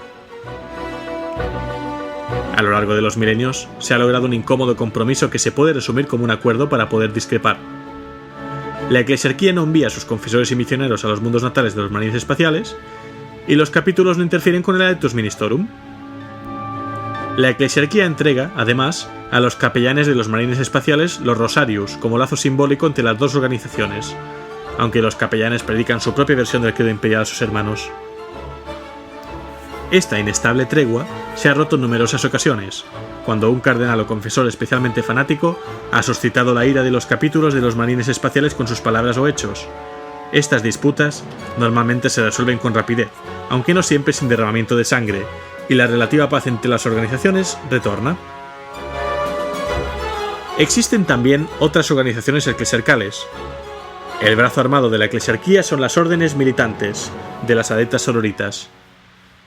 A lo largo de los milenios se ha logrado un incómodo compromiso que se puede resumir como un acuerdo para poder discrepar. La eclesiarquía no envía a sus confesores y misioneros a los mundos natales de los marines espaciales, y los capítulos no interfieren con el Adeptus Ministorum. La eclesiarquía entrega, además, a los capellanes de los marines espaciales los rosarios como lazo simbólico entre las dos organizaciones, aunque los capellanes predican su propia versión del credo imperial a sus hermanos. Esta inestable tregua se ha roto en numerosas ocasiones, cuando un cardenal o confesor especialmente fanático ha suscitado la ira de los capítulos de los marines espaciales con sus palabras o hechos. Estas disputas normalmente se resuelven con rapidez, aunque no siempre sin derramamiento de sangre, y la relativa paz entre las organizaciones retorna. Existen también otras organizaciones eclesiarcales. El brazo armado de la eclesiarquía son las órdenes militantes de las adeptas sororitas,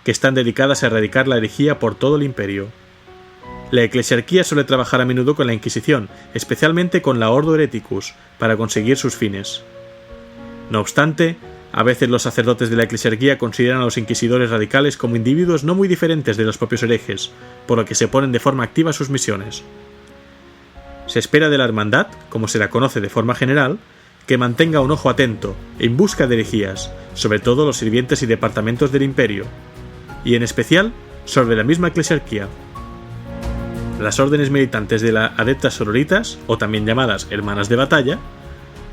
que están dedicadas a erradicar la herejía por todo el imperio. La eclesiarquía suele trabajar a menudo con la Inquisición, especialmente con la Ordo Hereticus, para conseguir sus fines. No obstante, a veces los sacerdotes de la eclesiarquía consideran a los inquisidores radicales como individuos no muy diferentes de los propios herejes, por lo que se oponen de forma activa a sus misiones. Se espera de la hermandad, como se la conoce de forma general, que mantenga un ojo atento en busca de herejías, sobre todo los sirvientes y departamentos del imperio, y en especial sobre la misma eclesiarquía. Las órdenes militantes de la Adeptas Sororitas, o también llamadas Hermanas de Batalla,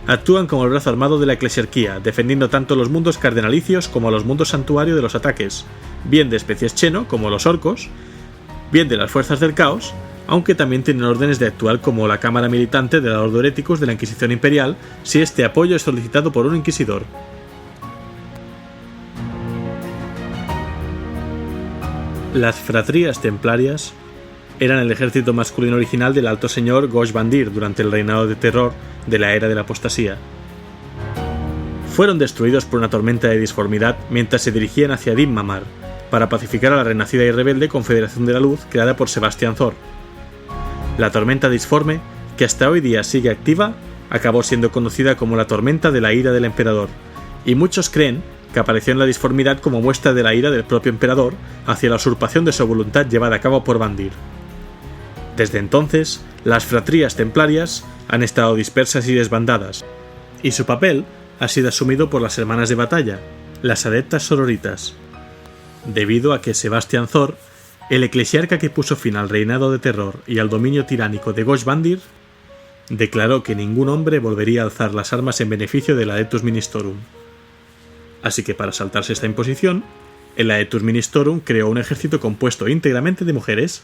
actúan como el brazo armado de la eclesiarquía, defendiendo tanto los mundos cardenalicios como los mundos santuario de los ataques, bien de especies Xeno, como los orcos, bien de las fuerzas del caos, aunque también tienen órdenes de actuar como la cámara militante de la Ordo Hereticus de la Inquisición Imperial si este apoyo es solicitado por un inquisidor. Las fratrías templarias eran el ejército masculino original del alto señor Gosh Bandir durante el reinado de terror de la era de la apostasía. Fueron destruidos por una tormenta de disformidad mientras se dirigían hacia Din Mamar, para pacificar a la renacida y rebelde Confederación de la Luz creada por Sebastián Thor. La tormenta disforme, que hasta hoy día sigue activa, acabó siendo conocida como la tormenta de la ira del emperador, y muchos creen que apareció en la disformidad como muestra de la ira del propio emperador hacia la usurpación de su voluntad llevada a cabo por Bandir. Desde entonces, las fratrías templarias han estado dispersas y desbandadas, y su papel ha sido asumido por las hermanas de batalla, las adeptas sororitas, debido a que Sebastián Thor, el eclesiarca que puso fin al reinado de terror y al dominio tiránico de Gosh Bandir, declaró que ningún hombre volvería a alzar las armas en beneficio del Adeptus Ministorum. Así que para saltarse esta imposición, el Adeptus Ministorum creó un ejército compuesto íntegramente de mujeres.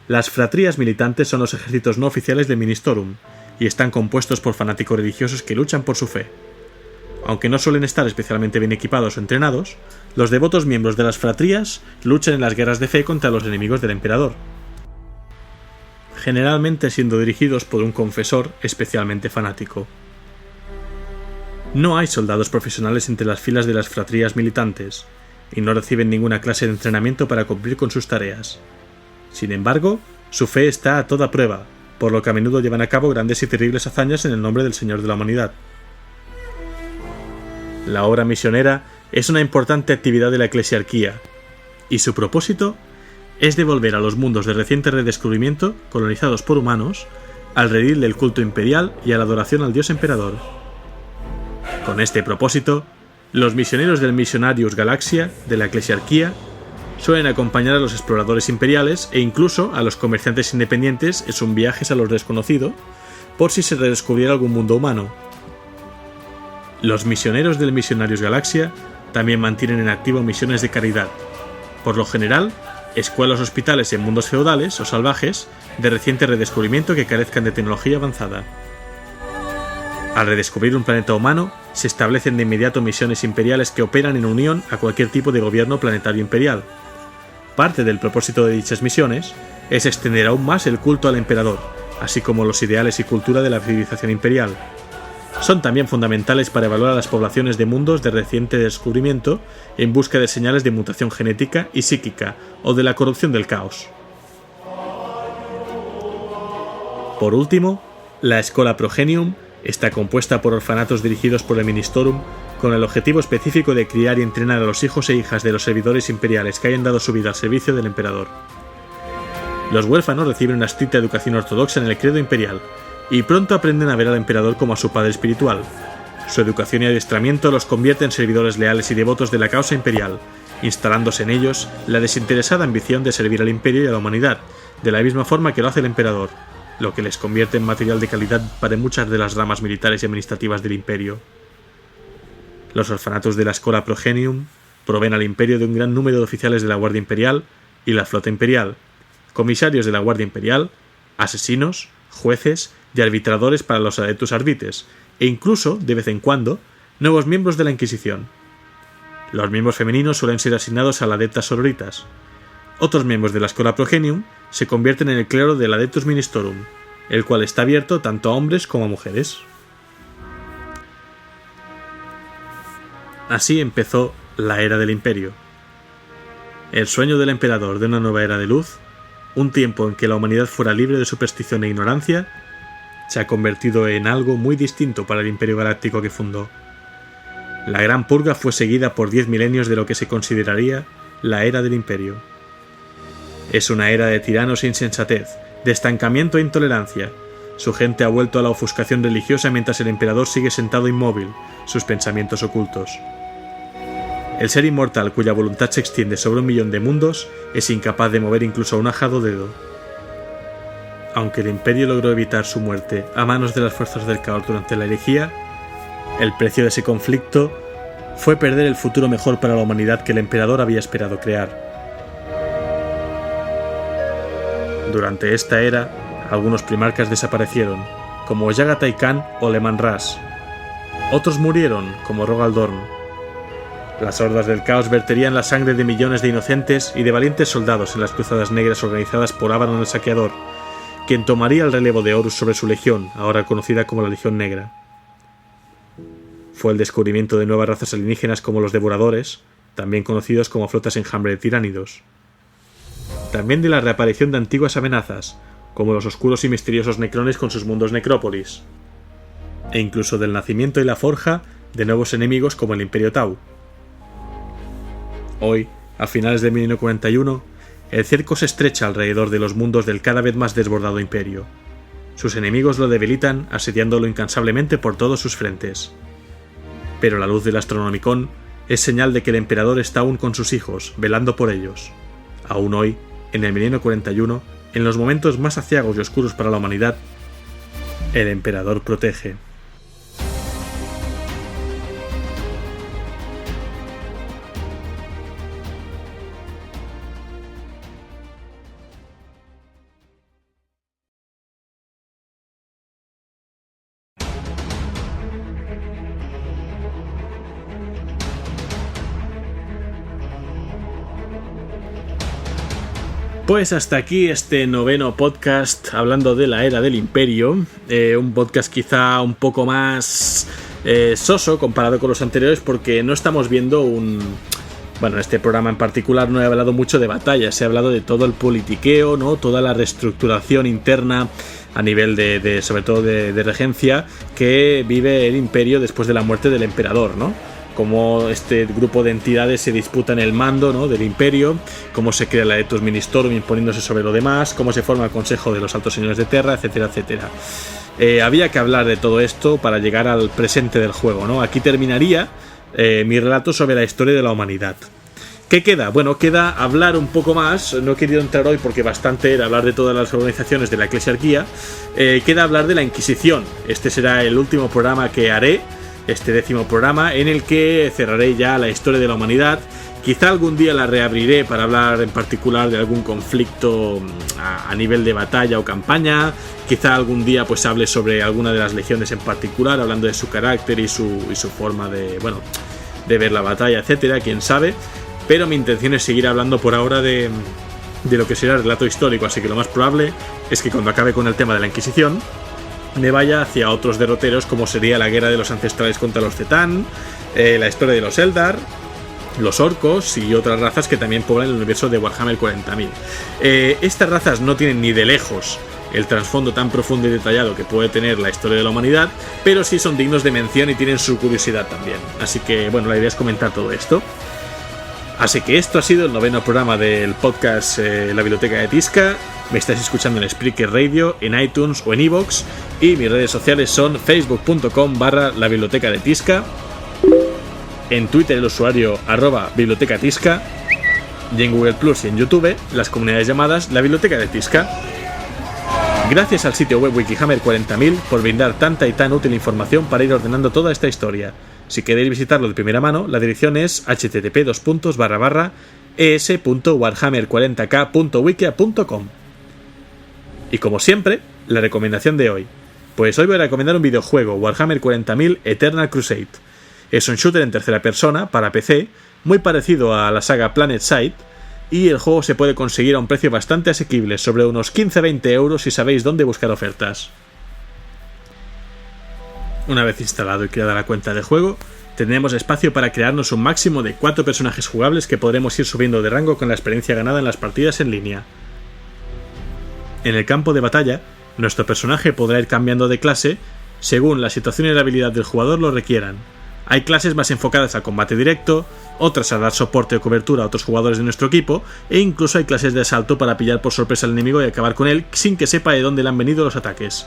Las fratrías militantes son los ejércitos no oficiales del Ministorum, y están compuestos por fanáticos religiosos que luchan por su fe. Aunque no suelen estar especialmente bien equipados o entrenados, los devotos miembros de las fratrías luchan en las guerras de fe contra los enemigos del emperador, generalmente siendo dirigidos por un confesor especialmente fanático. No hay soldados profesionales entre las filas de las fratrías militantes, y no reciben ninguna clase de entrenamiento para cumplir con sus tareas. Sin embargo, su fe está a toda prueba, por lo que a menudo llevan a cabo grandes y terribles hazañas en el nombre del Señor de la Humanidad. La obra misionera es una importante actividad de la eclesiarquía, y su propósito es devolver a los mundos de reciente redescubrimiento, colonizados por humanos, al redil del culto imperial y a la adoración al dios emperador. Con este propósito, los misioneros del Missionarius Galaxia de la Eclesiarquía suelen acompañar a los exploradores imperiales e incluso a los comerciantes independientes en sus viajes a lo desconocido, por si se redescubriera algún mundo humano. Los misioneros del Missionarius Galaxia también mantienen en activo misiones de caridad, por lo general, escuelas hospitales en mundos feudales o salvajes de reciente redescubrimiento que carezcan de tecnología avanzada. Al redescubrir un planeta humano, se establecen de inmediato misiones imperiales que operan en unión a cualquier tipo de gobierno planetario imperial. Parte del propósito de dichas misiones es extender aún más el culto al emperador, así como los ideales y cultura de la civilización imperial. Son también fundamentales para evaluar a las poblaciones de mundos de reciente descubrimiento en busca de señales de mutación genética y psíquica o de la corrupción del caos. Por último, la Schola Progenium está compuesta por orfanatos dirigidos por el Ministorum con el objetivo específico de criar y entrenar a los hijos e hijas de los servidores imperiales que hayan dado su vida al servicio del emperador. Los huérfanos reciben una estricta educación ortodoxa en el credo imperial y pronto aprenden a ver al emperador como a su padre espiritual. Su educación y adiestramiento los convierte en servidores leales y devotos de la causa imperial, instalándose en ellos la desinteresada ambición de servir al imperio y a la humanidad, de la misma forma que lo hace el emperador, lo que les convierte en material de calidad para muchas de las ramas militares y administrativas del imperio. Los orfanatos de la Schola Progenium proveen al imperio de un gran número de oficiales de la Guardia Imperial y la Flota Imperial, comisarios de la Guardia Imperial, asesinos, jueces y arbitradores para los adeptus arbites, e incluso, de vez en cuando, nuevos miembros de la Inquisición. Los miembros femeninos suelen ser asignados a la Adeptas Sororitas. Otros miembros de la Schola Progenium se convierten en el clero del Adeptus Ministorum, el cual está abierto tanto a hombres como a mujeres. Así empezó la Era del Imperio. El sueño del emperador de una nueva era de luz, un tiempo en que la humanidad fuera libre de superstición e ignorancia, se ha convertido en algo muy distinto para el Imperio Galáctico que fundó. La Gran Purga fue seguida por 10 milenios de lo que se consideraría la Era del Imperio. Es una era de tiranos e insensatez, de estancamiento e intolerancia. Su gente ha vuelto a la ofuscación religiosa mientras el emperador sigue sentado inmóvil, sus pensamientos ocultos. El ser inmortal cuya voluntad se extiende sobre 1 millón de mundos es incapaz de mover incluso un ajado dedo. Aunque el imperio logró evitar su muerte a manos de las fuerzas del caos durante la herejía, el precio de ese conflicto fue perder el futuro mejor para la humanidad que el emperador había esperado crear. Durante esta era, algunos primarcas desaparecieron, como Yagatai Khan o Leman Russ. Otros murieron, como Rogal Dorn. Las hordas del caos verterían la sangre de millones de inocentes y de valientes soldados en las cruzadas negras organizadas por Abaddon el Saqueador, quien tomaría el relevo de Horus sobre su legión, ahora conocida como la Legión Negra. Fue el descubrimiento de nuevas razas alienígenas como los Devoradores, también conocidos como flotas enjambre de tiránidos. También de la reaparición de antiguas amenazas, como los oscuros y misteriosos Necrones con sus mundos Necrópolis, e incluso del nacimiento y la forja de nuevos enemigos como el Imperio Tau. Hoy, a finales de 1941, el cerco se estrecha alrededor de los mundos del cada vez más desbordado imperio. Sus enemigos lo debilitan, asediándolo incansablemente por todos sus frentes. Pero la luz del Astronomicon es señal de que el emperador está aún con sus hijos, velando por ellos. Aún hoy, en el milenio 41, en los momentos más aciagos y oscuros para la humanidad, el emperador protege. Pues hasta aquí este 9º podcast hablando de la Era del Imperio, un podcast quizá un poco más soso comparado con los anteriores porque no estamos viendo Bueno, en este programa en particular no he hablado mucho de batallas, he hablado de todo el politiqueo, ¿no? Toda la reestructuración interna a nivel sobre todo de regencia que vive el Imperio después de la muerte del emperador, ¿no? cómo este grupo de entidades se disputan el mando, ¿no?, del imperio, cómo se crea la Etus Ministorum imponiéndose sobre lo demás, cómo se forma el Consejo de los Altos Señores de Terra, etcétera, etcétera. Había que hablar de todo esto para llegar al presente del juego, ¿no? Aquí terminaría mi relato sobre la historia de la humanidad. ¿Qué queda? Bueno, queda hablar un poco más. No he querido entrar hoy porque bastante era hablar de todas las organizaciones de la eclesiarquía. Queda hablar de la Inquisición. Este será el último programa que haré, este 10º programa, en el que cerraré ya la historia de la humanidad. Quizá algún día la reabriré para hablar en particular de algún conflicto a nivel de batalla o campaña. Quizá algún día pues hable sobre alguna de las legiones en particular, hablando de su carácter y su forma de ver la batalla, etcétera, quién sabe. Pero mi intención es seguir hablando por ahora de lo que será el relato histórico, así que lo más probable es que cuando acabe con el tema de la Inquisición me vaya hacia otros derroteros, como sería la guerra de los ancestrales contra los Zetán, la historia de los Eldar, los orcos y otras razas que también poblan el universo de Warhammer 40.000. Estas razas no tienen ni de lejos el trasfondo tan profundo y detallado que puede tener la historia de la humanidad, pero sí son dignos de mención y tienen su curiosidad también. Así que bueno, la idea es comentar todo esto. Así que esto ha sido el 9º programa del podcast La Biblioteca de Tisca. Me estáis escuchando en Spreaker Radio, en iTunes o en iVoox, y mis redes sociales son facebook.com/La Biblioteca de Tisca, en Twitter el usuario @bibliotecatisca, y en Google Plus y en YouTube las comunidades llamadas La Biblioteca de Tisca. Gracias al sitio web Wikihammer 40.000 por brindar tanta y tan útil información para ir ordenando toda esta historia. Si queréis visitarlo de primera mano, la dirección es http://es.warhammer40k.wikia.com. Y como siempre, la recomendación de hoy. Pues hoy voy a recomendar un videojuego, Warhammer 40.000 Eternal Crusade. Es un shooter en tercera persona para PC, muy parecido a la saga PlanetSide, y el juego se puede conseguir a un precio bastante asequible, sobre unos 15-20 euros si sabéis dónde buscar ofertas. Una vez instalado y creada la cuenta de juego, tendremos espacio para crearnos un máximo de 4 personajes jugables que podremos ir subiendo de rango con la experiencia ganada en las partidas en línea. En el campo de batalla, nuestro personaje podrá ir cambiando de clase según la situación y la habilidad del jugador lo requieran. Hay clases más enfocadas al combate directo, otras a dar soporte o cobertura a otros jugadores de nuestro equipo, e incluso hay clases de asalto para pillar por sorpresa al enemigo y acabar con él sin que sepa de dónde le han venido los ataques.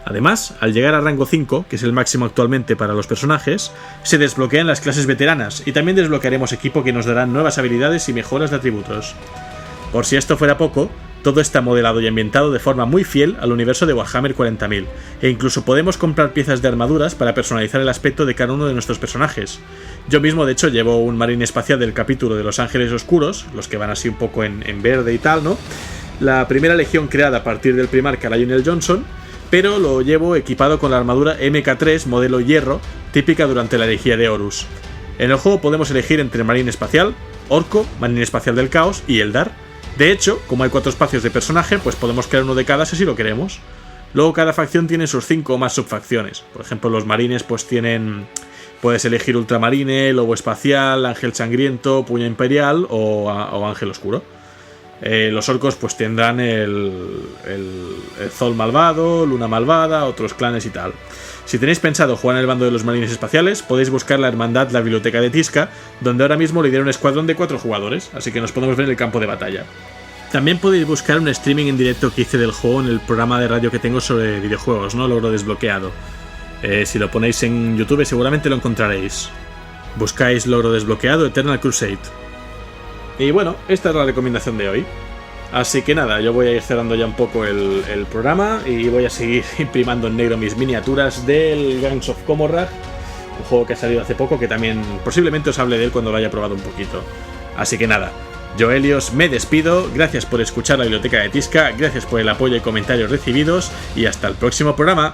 Además, al llegar a rango 5, que es el máximo actualmente para los personajes, se desbloquean las clases veteranas y también desbloquearemos equipo que nos darán nuevas habilidades y mejoras de atributos. Por si esto fuera poco, todo está modelado y ambientado de forma muy fiel al universo de Warhammer 40.000, e incluso podemos comprar piezas de armaduras para personalizar el aspecto de cada uno de nuestros personajes. Yo mismo, de hecho, llevo un marine espacial del capítulo de los Ángeles Oscuros, los que van así un poco en verde y tal, ¿no? La primera legión creada a partir del primarca Lionel Johnson, pero lo llevo equipado con la armadura MK3 modelo hierro, típica durante la herejía de Horus. En el juego podemos elegir entre marine espacial, orco, marine espacial del caos y Eldar. De hecho, como hay 4 espacios de personaje, pues podemos crear uno de cada si lo queremos. Luego cada facción tiene sus 5 o más subfacciones. Por ejemplo, los marines pues puedes elegir ultramarine, lobo espacial, ángel sangriento, puño imperial o ángel oscuro. Los orcos pues tendrán el Zol malvado, Luna malvada, otros clanes y tal. Si tenéis pensado jugar en el bando de los marines espaciales, podéis buscar la hermandad La Biblioteca de Tisca, donde ahora mismo lidera un escuadrón de 4 jugadores, así que nos podemos ver en el campo de batalla. También podéis buscar un streaming en directo que hice del juego en el programa de radio que tengo sobre videojuegos, ¿no? Logro desbloqueado. Si lo ponéis en YouTube seguramente lo encontraréis. Buscáis Logro desbloqueado Eternal Crusade. Y bueno, esta es la recomendación de hoy. Así que nada, yo voy a ir cerrando ya un poco el programa y voy a seguir imprimando en negro mis miniaturas del Gangs of Comorragh, un juego que ha salido hace poco, que también posiblemente os hable de él cuando lo haya probado un poquito. Así que nada, yo Helios me despido, gracias por escuchar la Biblioteca de Tisca, gracias por el apoyo y comentarios recibidos y hasta el próximo programa.